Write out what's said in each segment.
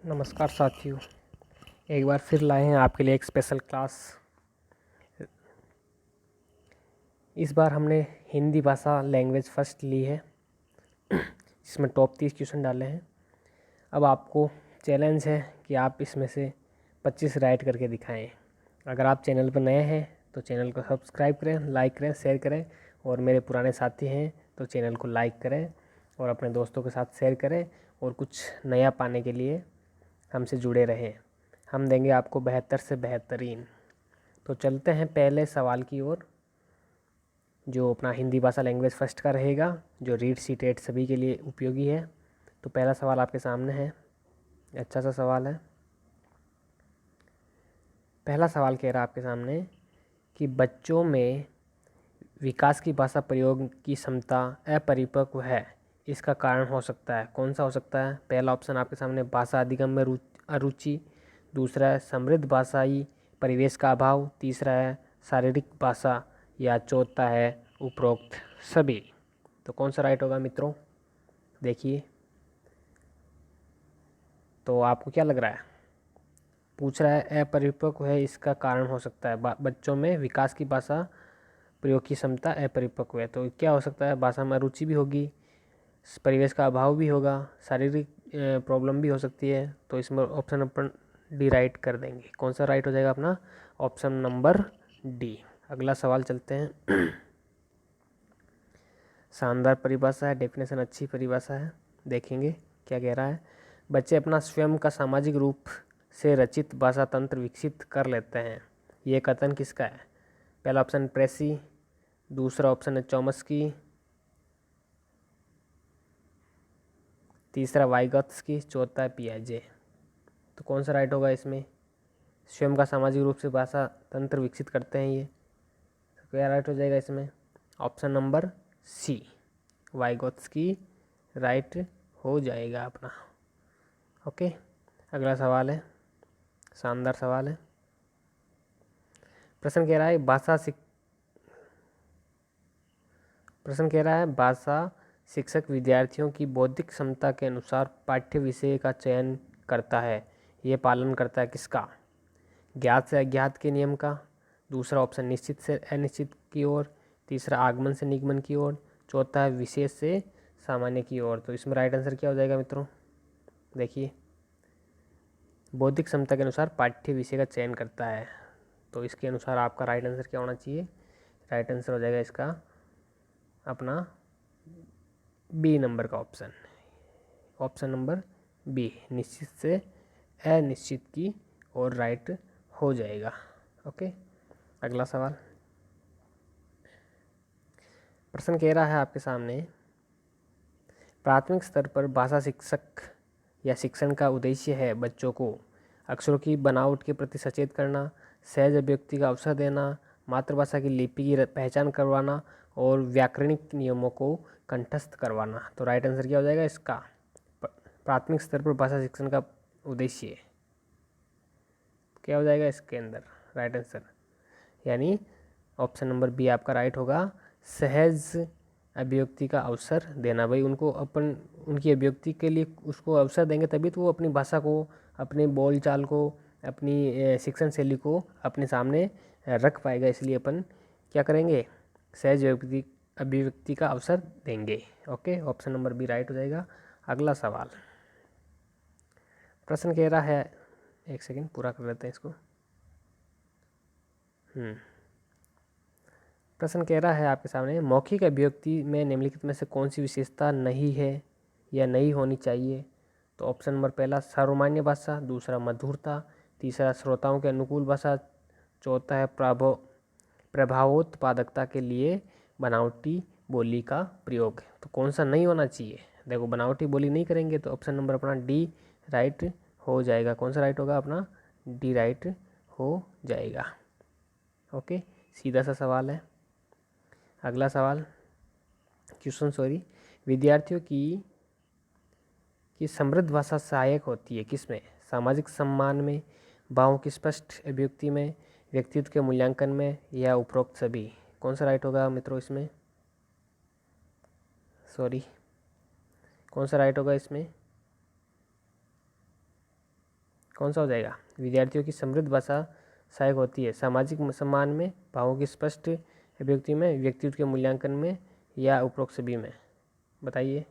नमस्कार साथियों, एक बार फिर लाए हैं आपके लिए एक स्पेशल क्लास। इस बार हमने हिंदी भाषा लैंग्वेज फर्स्ट ली है, जिसमें टॉप 30 क्वेश्चन डाले हैं। अब आपको चैलेंज है कि आप इसमें से 25 राइट करके दिखाएं। अगर आप चैनल पर नए हैं तो चैनल को सब्सक्राइब करें, लाइक करें, शेयर करें, और मेरे पुराने साथी हैं तो चैनल को लाइक करें और अपने दोस्तों के साथ शेयर करें, और कुछ नया पाने के लिए हमसे जुड़े रहें। हम देंगे आपको बेहतर से बेहतरीन। तो चलते हैं पहले सवाल की ओर, जो अपना हिंदी भाषा लैंग्वेज फर्स्ट का रहेगा, जो रीड सी टेट सभी के लिए उपयोगी है। तो पहला सवाल आपके सामने है, अच्छा सा सवाल है। पहला सवाल कह रहा है आपके सामने कि बच्चों में विकास की भाषा प्रयोग की क्षमता अपरिपक्व है, इसका कारण हो सकता है। कौन सा हो सकता है? पहला ऑप्शन आपके सामने, भाषा अधिगम में अरुचि। दूसरा है समृद्ध भाषाई परिवेश का अभाव। तीसरा है शारीरिक भाषा, या चौथा है उपरोक्त सभी। तो कौन सा राइट होगा मित्रों? देखिए, तो आपको क्या लग रहा है? पूछ रहा है अपरिपक्व है, इसका कारण हो सकता है बच्चों में विकास की भाषा प्रयोग की क्षमता अपरिपक्व है। तो क्या हो सकता है? भाषा में रुचि भी होगी, परिवेश का अभाव भी होगा, शारीरिक प्रॉब्लम भी हो सकती है। तो इसमें ऑप्शन अपन डी राइट कर देंगे। कौन सा राइट हो जाएगा अपना? Option number D. अगला सवाल चलते हैं। शानदार परिभाषा है, डेफिनेशन अच्छी परिभाषा है, देखेंगे क्या कह रहा है। बच्चे अपना स्वयं का सामाजिक रूप से रचित भाषा तंत्र विकसित कर लेते हैं, ये कथन किसका है? पहला ऑप्शन प्रेसी, दूसरा ऑप्शन है चॉम्स्की, तीसरा वाइगॉत्स्की, चौथा है पियाजे। तो कौन सा राइट होगा इसमें? स्वयं का सामाजिक रूप से भाषा तंत्र विकसित करते हैं ये, तो क्या राइट हो जाएगा इसमें? ऑप्शन नंबर सी, वाइगॉत्स्की राइट हो जाएगा अपना। ओके, अगला सवाल है, शानदार सवाल है। प्रश्न कह रहा है भाषा शिक्षक विद्यार्थियों की बौद्धिक क्षमता के अनुसार पाठ्य विषय का चयन करता है, ये पालन करता है किसका? ज्ञात से अज्ञात के नियम का। दूसरा ऑप्शन निश्चित से अनिश्चित की ओर। तीसरा आगमन से निगमन की ओर। चौथा है विशेष से सामान्य की ओर। तो इसमें राइट आंसर क्या हो जाएगा मित्रों? देखिए, बौद्धिक क्षमता के अनुसार पाठ्य विषय का चयन करता है, तो इसके अनुसार आपका राइट आंसर क्या होना चाहिए? राइट आंसर हो जाएगा इसका अपना बी नंबर का ऑप्शन, ऑप्शन नंबर बी, निश्चित से अनिश्चित की ओर राइट हो जाएगा। ओके, अगला सवाल। प्रश्न कह रहा है आपके सामने, प्राथमिक स्तर पर भाषा शिक्षक या शिक्षण का उद्देश्य है बच्चों को अक्षरों की बनावट के प्रति सचेत करना, सहज अभिव्यक्ति का अवसर देना, मातृभाषा की लिपि की पहचान करवाना, और व्याकरणिक नियमों को कंठस्थ करवाना। तो राइट आंसर क्या हो जाएगा इसका? प्राथमिक स्तर पर भाषा शिक्षण का उद्देश्य क्या हो जाएगा इसके अंदर राइट आंसर? यानी ऑप्शन नंबर बी आपका राइट होगा, सहज अभिव्यक्ति का अवसर देना। भाई उनको अपन उनकी अभिव्यक्ति के लिए उसको अवसर देंगे, तभी तो वो अपनी भाषा को, अपने बोलचाल को, अपनी शिक्षण शैली को अपने सामने रख पाएगा। इसलिए अपन क्या करेंगे? सहज अभिव्यक्ति का अवसर देंगे। Okay, option number B right हो जाएगा। अगला सवाल। प्रश्न कह रहा है, एक सेकंड पूरा कर लेते हैं इसको। प्रश्न कह रहा है आपके सामने, मौखिक अभिव्यक्ति में निम्नलिखित में से कौन सी विशेषता नहीं है या नहीं होनी चाहिए? तो ऑप्शन नंबर पहला सर्वमान्य भाषा, दूसरा मधुरता, तीसरा श्रोताओं के अनुकूल भाषा, चौथा है प्रभावोत्पादकता के लिए बनावटी बोली का प्रयोग। तो कौन सा नहीं होना चाहिए? देखो, बनावटी बोली नहीं करेंगे तो ऑप्शन नंबर अपना डी राइट हो जाएगा। कौन सा राइट होगा अपना? डी राइट हो जाएगा। ओके, सीधा सा सवाल है। अगला सवाल, क्वेश्चन विद्यार्थियों की समृद्ध भाषा सहायक होती है किसमें? सामाजिक सम्मान में, भावों की स्पष्ट अभिव्यक्ति में, व्यक्तित्व के मूल्यांकन में, या उपरोक्त सभी। कौन सा राइट होगा मित्रों इसमें? कौन सा राइट होगा इसमें? कौन सा हो जाएगा? विद्यार्थियों की समृद्ध भाषा सहायक होती है सामाजिक सम्मान में, भावों की स्पष्ट अभिव्यक्ति में, व्यक्तित्व के मूल्यांकन में, या उपरोक्त सभी में। बताइए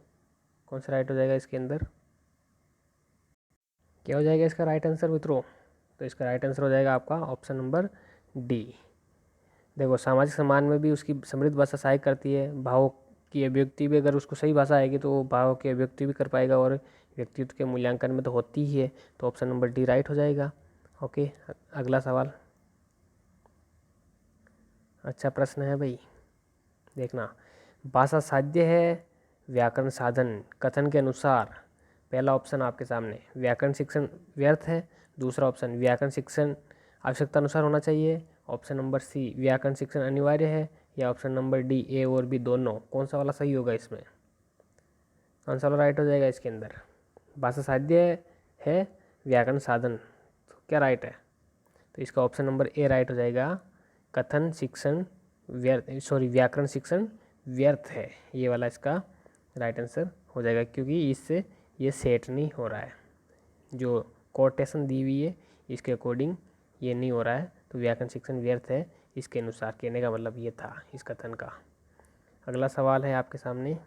कौन सा राइट हो जाएगा इसके अंदर? क्या हो जाएगा इसका राइट आंसर मित्रों? तो इसका राइट आंसर हो जाएगा आपका ऑप्शन नंबर डी। देखो, सामाजिक सम्मान में भी उसकी समृद्ध भाषा सहायक करती है, भाव की अभिव्यक्ति भी अगर उसको सही भाषा आएगी तो वो भाव की अभिव्यक्ति भी कर पाएगा, और व्यक्तित्व के मूल्यांकन में तो होती ही है, तो ऑप्शन नंबर डी राइट हो जाएगा। ओके, अगला सवाल। अच्छा प्रश्न है भाई, देखना। भाषा साध्य है, व्याकरण साधन। कथन के अनुसार पहला ऑप्शन आपके सामने, व्याकरण शिक्षण व्यर्थ है। दूसरा ऑप्शन, व्याकरण शिक्षण आवश्यकता अनुसार होना चाहिए। ऑप्शन नंबर सी, व्याकरण शिक्षण अनिवार्य है। या ऑप्शन नंबर डी, ए और बी दोनों। कौन सा वाला सही होगा इसमें? कौन सा वाला राइट हो जाएगा इसके अंदर? भाषा साध्य है, व्याकरण साधन, तो क्या राइट है? तो इसका ऑप्शन नंबर ए राइट हो जाएगा। कथन शिक्षण व्यर्थ, व्याकरण शिक्षण व्यर्थ है, ये वाला इसका राइट आंसर हो जाएगा, क्योंकि इससे ये सेट नहीं हो रहा है। जो कोटेशन दी हुई है इसके अकॉर्डिंग ये नहीं हो रहा है, तो व्याकरण शिक्षण व्यर्थ है इसके अनुसार। कहने का मतलब ये था इस कथन का। अगला सवाल है आपके सामने।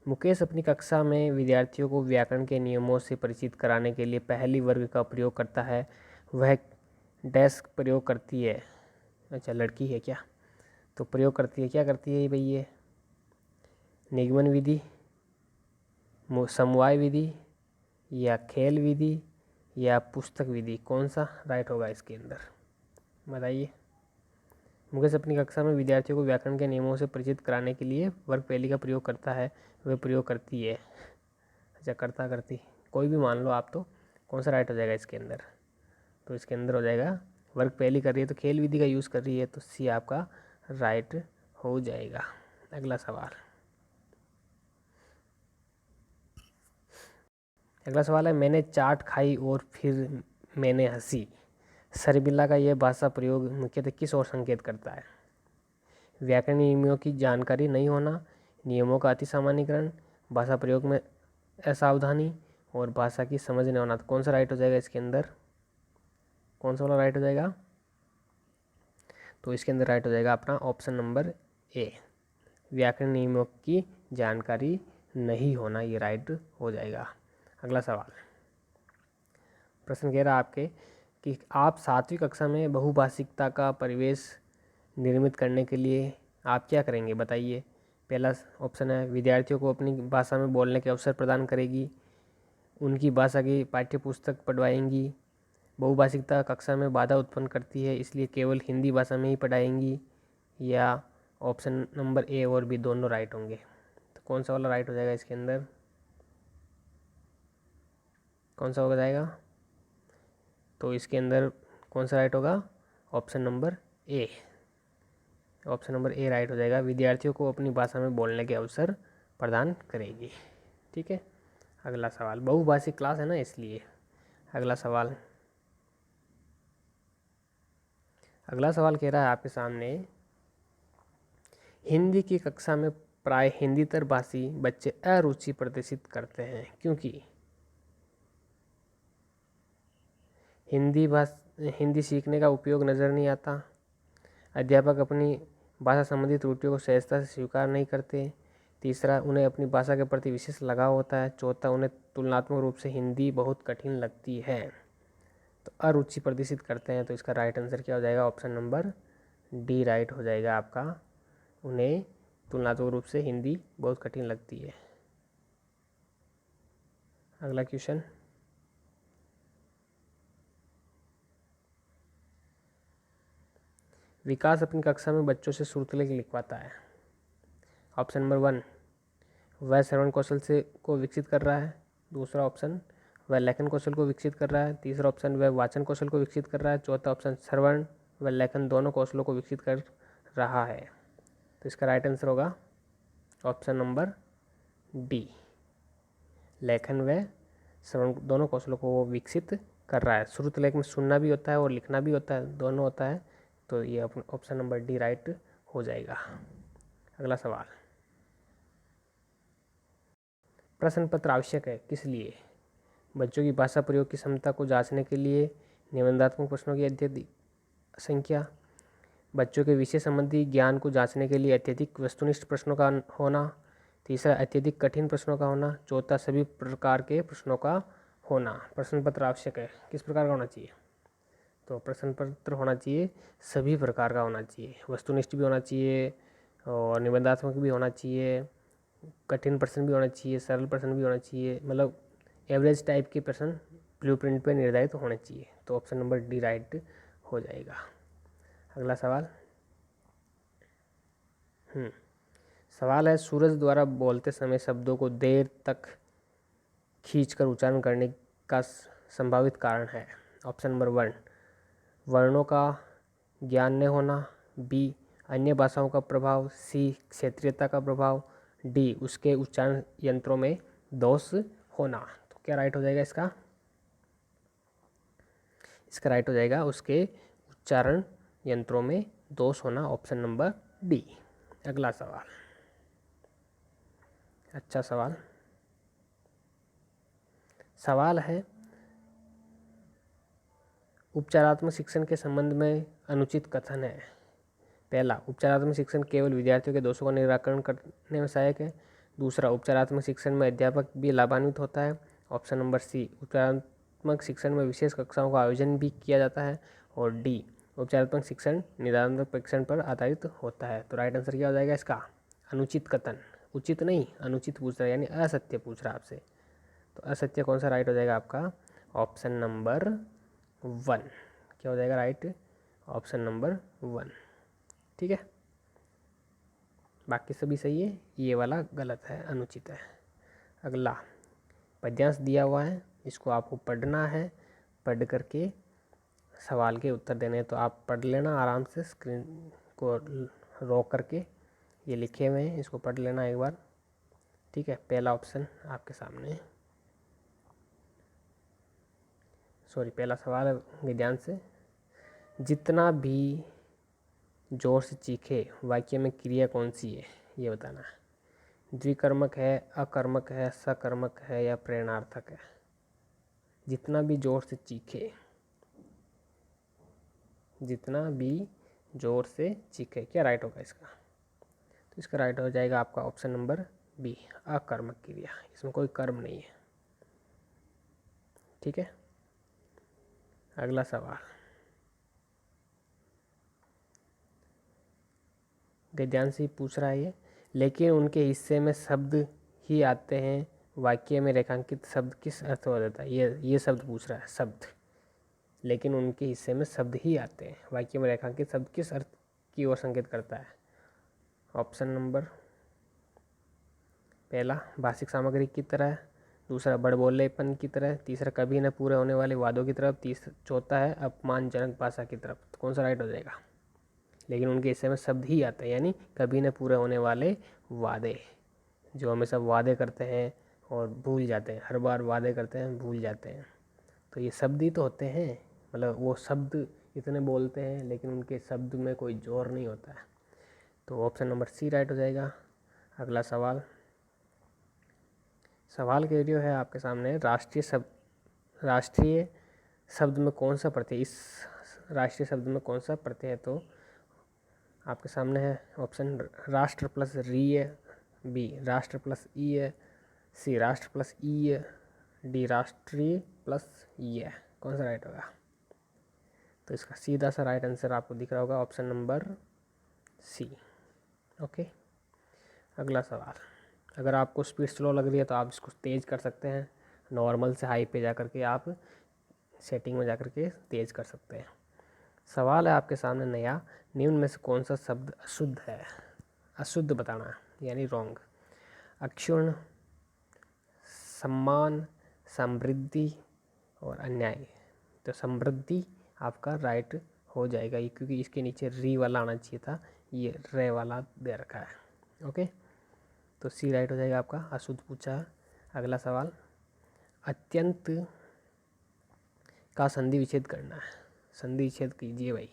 मुकेश अपनी कक्षा में विद्यार्थियों को व्याकरण के नियमों से परिचित कराने के लिए पहली वर्ग का प्रयोग करता है। वह डैश प्रयोग करती है। अच्छा, लड़की है क्या? तो प्रयोग करती है, क्या करती है भाई ये? निगमन विधि, समवाय विधि, या खेल विधि, या पुस्तक विधि। कौन सा राइट होगा इसके अंदर? बताइए। मुकेश अपनी कक्षा में विद्यार्थियों को व्याकरण के नियमों से परिचित कराने के लिए वर्ग पहली का प्रयोग करता है। वह प्रयोग करती है। अच्छा, करती, कोई भी मान लो आप, तो कौन सा राइट हो जाएगा इसके अंदर? तो इसके अंदर हो जाएगा, वर्ग पहली कर रही है तो खेल विधि का यूज़ कर रही है, तो सी आपका राइट हो जाएगा। अगला सवाल। अगला सवाल है, मैंने चाट खाई और फिर मैंने हंसी। शर्मिला का यह भाषा प्रयोग मुख्यतः किस ओर संकेत करता है? व्याकरण नियमों की जानकारी नहीं होना, नियमों का अति सामान्यीकरण, भाषा प्रयोग में असावधानी, और भाषा की समझ नहीं होना। तो कौन सा राइट हो जाएगा इसके अंदर? कौन सा वाला राइट हो जाएगा? तो इसके अंदर राइट हो जाएगा अपना ऑप्शन नंबर ए, व्याकरण नियमों की जानकारी नहीं होना, ये राइट हो जाएगा। अगला सवाल। प्रश्न कह रहा है आपके कि आप 7वीं कक्षा में बहुभाषिकता का परिवेश निर्मित करने के लिए आप क्या करेंगे? बताइए। पहला ऑप्शन है, विद्यार्थियों को अपनी भाषा में बोलने के अवसर प्रदान करेगी, उनकी भाषा की पाठ्य पुस्तक पढ़वाएंगी, बहुभाषिकता कक्षा में बाधा उत्पन्न करती है इसलिए केवल हिंदी भाषा में ही पढ़ाएंगी, या ऑप्शन नंबर ए और बी दोनों राइट होंगे। तो कौन सा वाला राइट हो जाएगा इसके अंदर? कौन सा हो जाएगा? तो इसके अंदर कौन सा राइट होगा? Option number A. Option number A right हो जाएगा, विद्यार्थियों को अपनी भाषा में बोलने के अवसर प्रदान करेगी। ठीक है, अगला सवाल। बहुभाषिक क्लास है ना, इसलिए। अगला सवाल। अगला सवाल कह रहा है आपके सामने, हिंदी की कक्षा में प्राय हिंदीतर भाषी बच्चे अरुचि प्रदर्शित करते हैं क्योंकि हिंदी सीखने का उपयोग नज़र नहीं आता, अध्यापक अपनी भाषा संबंधी त्रुटियों को सहजता से स्वीकार नहीं करते, तीसरा उन्हें अपनी भाषा के प्रति विशेष लगाव होता है, चौथा उन्हें तुलनात्मक रूप से हिंदी बहुत कठिन लगती है। तो अरुचि प्रदर्शित करते हैं, तो इसका राइट आंसर क्या हो जाएगा? ऑप्शन नंबर डी राइट हो जाएगा आपका, उन्हें तुलनात्मक रूप से हिंदी बहुत कठिन लगती है। अगला क्वेश्चन। विकास अपनी कक्षा में बच्चों से श्रुतलेख लिखवाता है। ऑप्शन नंबर 1, वह श्रवण कौशल को विकसित कर रहा है। दूसरा ऑप्शन, वह लेखन कौशल को विकसित कर रहा है। तीसरा ऑप्शन, वह वाचन कौशल को विकसित कर रहा है। चौथा ऑप्शन, श्रवण व लेखन दोनों कौशलों को विकसित कर रहा है। तो इसका राइट आंसर होगा ऑप्शन नंबर डी, लेखन व श्रवण दोनों कौशलों को वो विकसित कर रहा है। श्रुतलेख में सुनना भी होता है और लिखना भी होता है, दोनों होता है, तो ये ऑप्शन नंबर डी राइट हो जाएगा। अगला सवाल। प्रश्न पत्र आवश्यक है किस लिए? बच्चों की भाषा प्रयोग की क्षमता को जांचने के लिए, निबंधात्मक प्रश्नों की अत्यधिक संख्या, बच्चों के विषय संबंधी ज्ञान को जांचने के लिए अत्यधिक वस्तुनिष्ठ प्रश्नों का होना, तीसरा अत्यधिक कठिन प्रश्नों का होना, चौथा सभी प्रकार के प्रश्नों का होना। प्रश्न पत्र आवश्यक है किस प्रकार का होना चाहिए? तो प्रश्न पत्र होना चाहिए सभी प्रकार का होना चाहिए, वस्तुनिष्ठ भी होना चाहिए और निबंधात्मक भी होना चाहिए, कठिन प्रश्न भी होना चाहिए, सरल प्रश्न भी होना चाहिए, मतलब एवरेज टाइप के प्रश्न ब्लूप्रिंट पे निर्धारित होने चाहिए। तो ऑप्शन नंबर डी राइट हो जाएगा। अगला सवाल सवाल है, सूरज द्वारा बोलते समय शब्दों को देर तक खींचकर उच्चारण करने का संभावित कारण है। ऑप्शन नंबर 1 वर्णों का ज्ञान न होना, बी अन्य भाषाओं का प्रभाव, सी क्षेत्रीयता का प्रभाव, डी उसके उच्चारण यंत्रों में दोष होना। तो क्या राइट हो जाएगा इसका? इसका राइट हो जाएगा उसके उच्चारण यंत्रों में दोष होना, ऑप्शन नंबर डी। अगला सवाल, अच्छा सवाल है, उपचारात्मक शिक्षण के संबंध में अनुचित कथन है। पहला, उपचारात्मक शिक्षण केवल विद्यार्थियों के दोषों का निराकरण करने में सहायक है। दूसरा, उपचारात्मक शिक्षण में अध्यापक भी लाभान्वित होता है। ऑप्शन नंबर सी, उपचारात्मक शिक्षण में विशेष कक्षाओं का आयोजन भी किया जाता है। और डी, उपचारात्मक शिक्षण निदानात्मक परीक्षण पर आधारित होता है। तो राइट आंसर क्या हो जाएगा इसका? अनुचित कथन, उचित नहीं अनुचित पूछ रहा है, यानी असत्य पूछ रहा है आपसे। तो असत्य कौन सा राइट हो जाएगा आपका? Option number 1। क्या हो जाएगा राइट? Option number 1। ठीक है, बाकी सभी सही है, ये वाला गलत है, अनुचित है। अगला पद्यांश दिया हुआ है, इसको आपको पढ़ना है, पढ़ करके सवाल के उत्तर देने हैं। तो आप पढ़ लेना आराम से, स्क्रीन को रोक करके, ये लिखे हुए हैं, इसको पढ़ लेना एक बार। ठीक है, पहला ऑप्शन आपके सामने, पहला सवाल है ध्यान से, जितना भी जोर से चीखे वाक्य में क्रिया कौन सी है, ये बताना है। द्विकर्मक है, अकर्मक है, सकर्मक है या प्रेरणार्थक है? जितना भी जोर से चीखे, जितना भी जोर से चीखे, क्या राइट होगा इसका? तो इसका राइट हो जाएगा आपका ऑप्शन नंबर बी, अकर्मक क्रिया, इसमें कोई कर्म नहीं है। ठीक है, अगला सवाल, गद्यांश पूछ रहा है ये, लेकिन उनके हिस्से में शब्द ही आते हैं, वाक्य में रेखांकित शब्द किस अर्थ हो जाता है? ये शब्द पूछ रहा है, शब्द, लेकिन उनके हिस्से में शब्द ही आते हैं, वाक्य में रेखांकित शब्द किस अर्थ की ओर संकेत करता है? ऑप्शन नंबर पहला, भाषिक सामग्री की तरह, दूसरा बड़बोलेपन की तरह, तीसरा कभी न पूरे होने वाले वादों की तरफ, चौथा है अपमानजनक भाषा की तरफ। तो कौन सा राइट हो जाएगा? लेकिन उनके हिस्से में शब्द ही आता है, यानी कभी न पूरे होने वाले वादे, जो हमेशा वादे करते हैं और भूल जाते हैं, हर बार वादे करते हैं भूल जाते हैं। तो ये शब्द ही तो होते हैं, मतलब वो शब्द इतने बोलते हैं लेकिन उनके शब्द में कोई जोर नहीं होता है। तो ऑप्शन नंबर सी राइट हो जाएगा। अगला सवाल, सवाल के जो है आपके सामने, राष्ट्रीय शब्द में कौन सा प्रत्यय, इस राष्ट्रीय शब्द में कौन सा प्रत्यय है? तो आपके सामने है ऑप्शन, राष्ट्र प्लस री है, बी राष्ट्र प्लस ई है, सी राष्ट्र प्लस ई है, डी राष्ट्रीय प्लस ई है। कौन सा राइट होगा? तो इसका सीधा सा राइट आंसर आपको दिख रहा होगा, ऑप्शन नंबर सी। ओके, अगला सवाल, अगर आपको स्पीड स्लो लग रही है तो आप इसको तेज़ कर सकते हैं, नॉर्मल से हाई पे जा कर के आप सेटिंग में जा कर के तेज़ कर सकते हैं। सवाल है आपके सामने नया, निम्न में से कौन सा शब्द अशुद्ध है? अशुद्ध बताना है, यानी रॉन्ग। अक्षुण्ण, सम्मान, समृद्धि और अन्याय। तो समृद्धि आपका राइट हो जाएगा, ये क्योंकि इसके नीचे री वाला आना चाहिए था, ये रे वाला दे रखा है। ओके, तो सी राइट हो जाएगा आपका, अशुद्ध पूछा। अगला सवाल, अत्यंत का संधि विच्छेद करना है, संधि विच्छेद कीजिए भाई।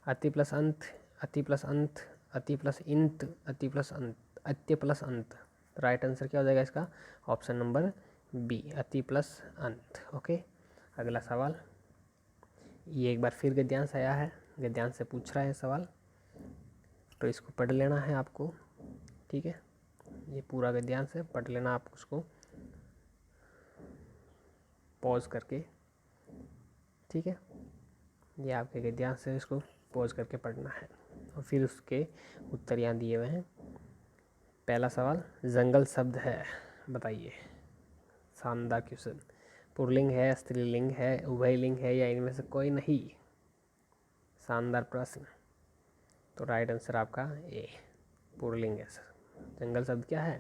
अति प्लस अंत, अति प्लस अंत, अति प्लस इंत, अति प्लस अंत, अत्य प्लस अंत। तो राइट आंसर क्या हो जाएगा इसका? ऑप्शन नंबर बी, अति प्लस अंत। ओके, अगला सवाल, ये एक बार फिर गद्यांश आया है, गद्यांश से पूछ रहा है सवाल, तो इसको पढ़ लेना है आपको। ठीक है, ये पूरा गद्यांश है, पढ़ लेना आप उसको पॉज करके। ठीक है, ये आपके गद्यांश है, इसको पॉज करके पढ़ना है और फिर उसके उत्तर यहाँ दिए हुए हैं। पहला सवाल, जंगल शब्द है, बताइए। शानदार क्वेश्चन। पुल्लिंग है, स्त्रीलिंग है, उभयलिंग है या इनमें से कोई नहीं? शानदार प्रश्न। तो राइट आंसर आपका ए, पुल्लिंग है सर। जंगल शब्द क्या है?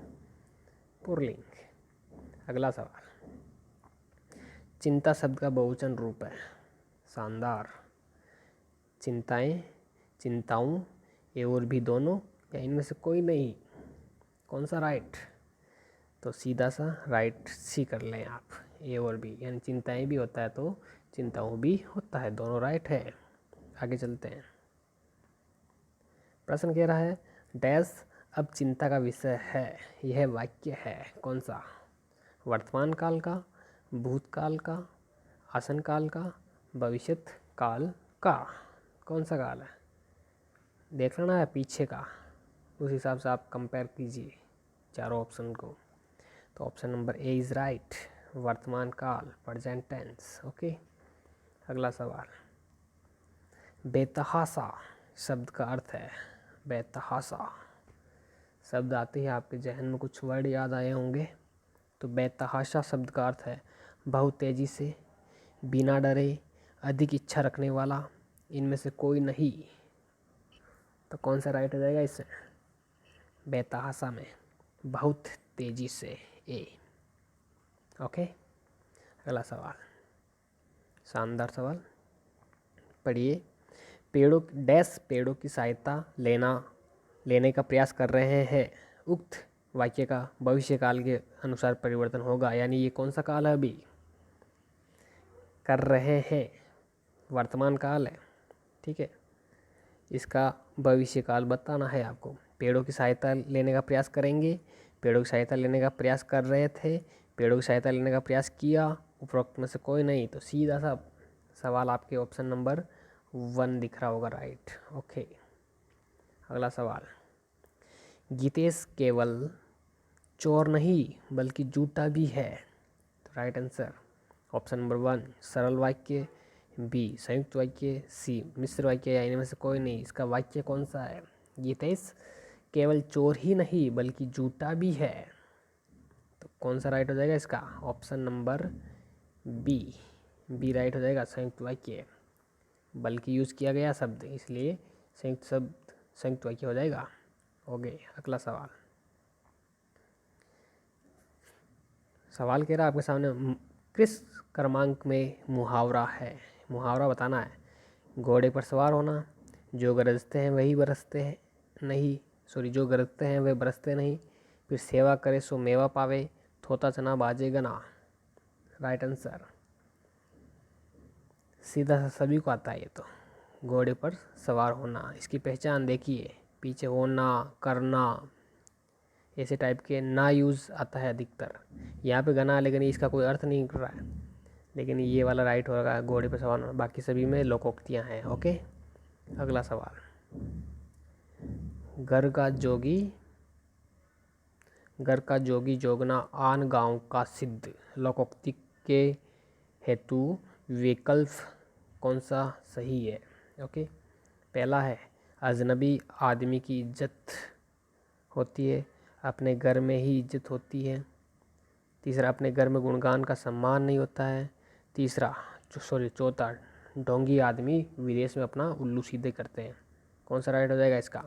पुल्लिंग। अगला सवाल, चिंता शब्द का बहुवचन रूप है। शानदार। चिंताएं, चिंताओं, ये और भी दोनों या इनमें से कोई नहीं? कौन सा राइट? तो सीधा सा राइट सी कर लें आप, ए और बी, यानी चिंताएं भी होता है तो चिंताओं भी होता है, दोनों राइट है। आगे चलते हैं। प्रश्न कह रहा है डैश अब चिंता का विषय है, यह वाक्य है कौन सा? वर्तमान काल का, भूतकाल का, आसन काल का, भविष्यत काल का? कौन सा काल है? देख लेना है पीछे का, उस हिसाब से आप कंपेयर कीजिए चारों ऑप्शन को। तो option number A is right, वर्तमान काल, प्रेजेंट टेंस। ओके, अगला सवाल, बेतहाशा शब्द का अर्थ है। बेतहाशा शब्द आते ही आपके जहन में कुछ वर्ड याद आए होंगे। तो बेतहाशा शब्द का अर्थ है बहुत तेज़ी से, बिना डरे, अधिक इच्छा रखने वाला, इनमें से कोई नहीं? तो कौन सा राइट हो जाएगा इससे? बेतहाशा में बहुत तेज़ी से, ए। ओके, अगला सवाल, शानदार सवाल, पढ़िए। पेड़ों डैश पेड़ों की सहायता लेने का प्रयास कर रहे हैं, उक्त वाक्य का भविष्य काल के अनुसार परिवर्तन होगा, यानी ये कौन सा काल है? अभी कर रहे हैं, वर्तमान काल है। ठीक है, इसका भविष्य काल बताना है आपको। पेड़ों की सहायता लेने का प्रयास करेंगे, पेड़ों की सहायता लेने का प्रयास कर रहे थे, पेड़ों की सहायता लेने का प्रयास किया, उपरोक्त में से कोई नहीं? तो सीधा सा सवाल आपके ऑप्शन नंबर 1 दिख रहा होगा राइट। ओके, अगला सवाल, गीतेश केवल चोर नहीं बल्कि जूता भी है। तो राइट आंसर ऑप्शन नंबर 1 सरल वाक्य, बी संयुक्त वाक्य, सी मिश्र वाक्य या इनमें से कोई नहीं? इसका वाक्य कौन सा है? गीतेश केवल चोर ही नहीं बल्कि जूता भी है। तो कौन सा राइट हो जाएगा इसका? ऑप्शन नंबर बी राइट हो जाएगा, संयुक्त वाक्य। बल्कि यूज़ किया गया शब्द, इसलिए संयुक्त वाक्य हो जाएगा। ओके, अगला सवाल, सवाल कह रहा है आपके सामने किस क्रमांक में मुहावरा है? मुहावरा बताना है। घोड़े पर सवार होना, जो गरजते हैं वही बरसते हैं नहीं, सॉरी, जो गरजते हैं वे बरसते नहीं, फिर सेवा करे सो मेवा पावे, थोता चना बाजे गना। राइट आंसर सीधा सा सभी को आता है ये। तो घोड़े पर सवार होना, इसकी पहचान देखिए, पीछे होना, करना, ऐसे टाइप के ना यूज़ आता है अधिकतर। यहाँ पे गना, लेकिन इसका कोई अर्थ नहीं कर रहा है, लेकिन ये वाला राइट होगा, घोड़े पर सवार होना। बाकी सभी में लोकोक्तियाँ हैं। ओके, अगला सवाल, घर का जोगी जोगना आन गांव का सिद्ध, लोकोक्ति के हेतु विकल्प कौन सा सही है? ओके, पहला है अजनबी आदमी की इज्जत होती है, अपने घर में ही इज्जत होती है। तीसरा, अपने घर में गुणगान का सम्मान नहीं होता है। चौथा, ढोंगी आदमी विदेश में अपना उल्लू सीधे करते हैं। कौन सा राइट हो जाएगा इसका?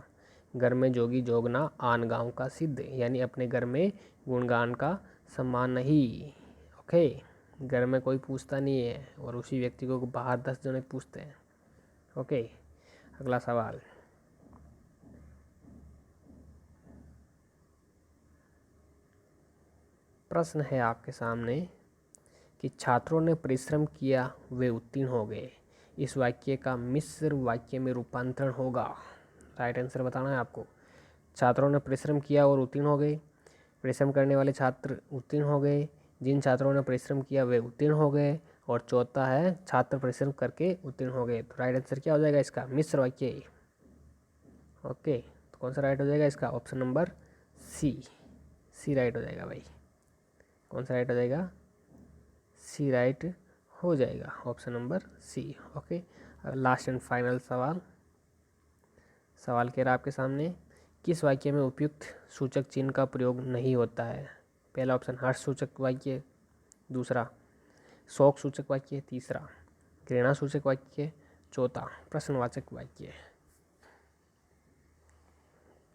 घर में जोगी जोगना आन गांव का सिद्ध, यानी अपने घर में गुणगान का सम्मान नहीं। ओके, घर में कोई पूछता नहीं है और उसी व्यक्ति को बाहर 10 जने पूछते हैं। ओके, अगला सवाल, प्रश्न है आपके सामने कि छात्रों ने परिश्रम किया वे उत्तीर्ण हो गए, इस वाक्य का मिश्र वाक्य में रूपांतरण होगा। राइट आंसर बताना है आपको। छात्रों ने परिश्रम किया और उत्तीर्ण हो गए, परिश्रम करने वाले छात्र उत्तीर्ण हो गए, जिन छात्रों ने परिश्रम किया वे उत्तीर्ण हो गए, और चौथा है छात्र परिश्रम करके उत्तीर्ण हो गए। तो राइट आंसर क्या हो जाएगा इसका? मिश्र वाक्य। ओके, तो कौन सा राइट हो जाएगा इसका? ऑप्शन नंबर सी राइट हो जाएगा भाई। कौन सा राइट हो जाएगा? सी राइट हो जाएगा, option number C. Okay, last and final सवाल कह रहा आपके सामने, किस वाक्य में उपयुक्त सूचक चिन्ह का प्रयोग नहीं होता है? पहला ऑप्शन हर्ष सूचक वाक्य, दूसरा शोक सूचक वाक्य, तीसरा घृणा सूचक वाक्य, चौथा प्रश्नवाचक वाक्य।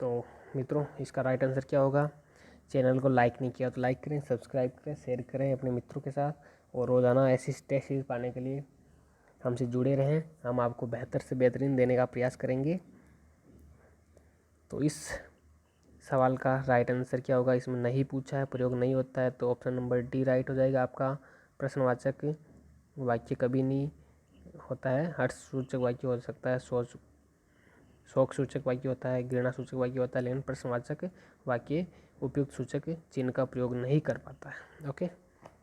तो मित्रों, इसका राइट आंसर क्या होगा? चैनल को लाइक नहीं किया तो लाइक करें, सब्सक्राइब करें, शेयर करें अपने मित्रों के साथ, और रोज़ाना ऐसी टेस्ट सीरीज पाने के लिए हमसे जुड़े रहें। हम आपको बेहतर से बेहतरीन देने का प्रयास करेंगे। तो इस सवाल का राइट आंसर क्या होगा? इसमें नहीं पूछा है, प्रयोग नहीं होता है, तो ऑप्शन नंबर डी राइट हो जाएगा आपका। प्रश्नवाचक वाक्य कभी नहीं होता है। हर्ष सूचक वाक्य हो सकता है, शोक सूचक वाक्य होता है, घृणा सूचक वाक्य होता है, लेकिन प्रश्नवाचक वाक्य उपयुक्त सूचक चिन्ह का प्रयोग नहीं कर पाता है। ओके,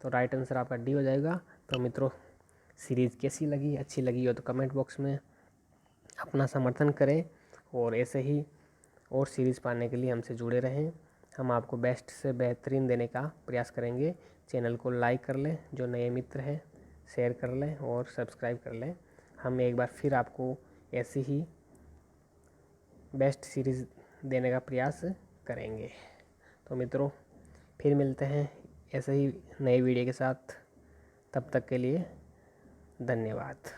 तो राइट आंसर आपका डी हो जाएगा। तो मित्रों, सीरीज़ कैसी लगी? अच्छी लगी हो तो कमेंट बॉक्स में अपना समर्थन करें, और ऐसे ही और सीरीज़ पाने के लिए हमसे जुड़े रहें। हम आपको बेस्ट से बेहतरीन देने का प्रयास करेंगे। चैनल को लाइक कर लें, जो नए मित्र हैं शेयर कर लें और सब्सक्राइब कर लें। हम एक बार फिर आपको ऐसी ही बेस्ट सीरीज़ देने का प्रयास करेंगे। तो मित्रों, फिर मिलते हैं ऐसे ही नए वीडियो के साथ। तब तक के लिए धन्यवाद।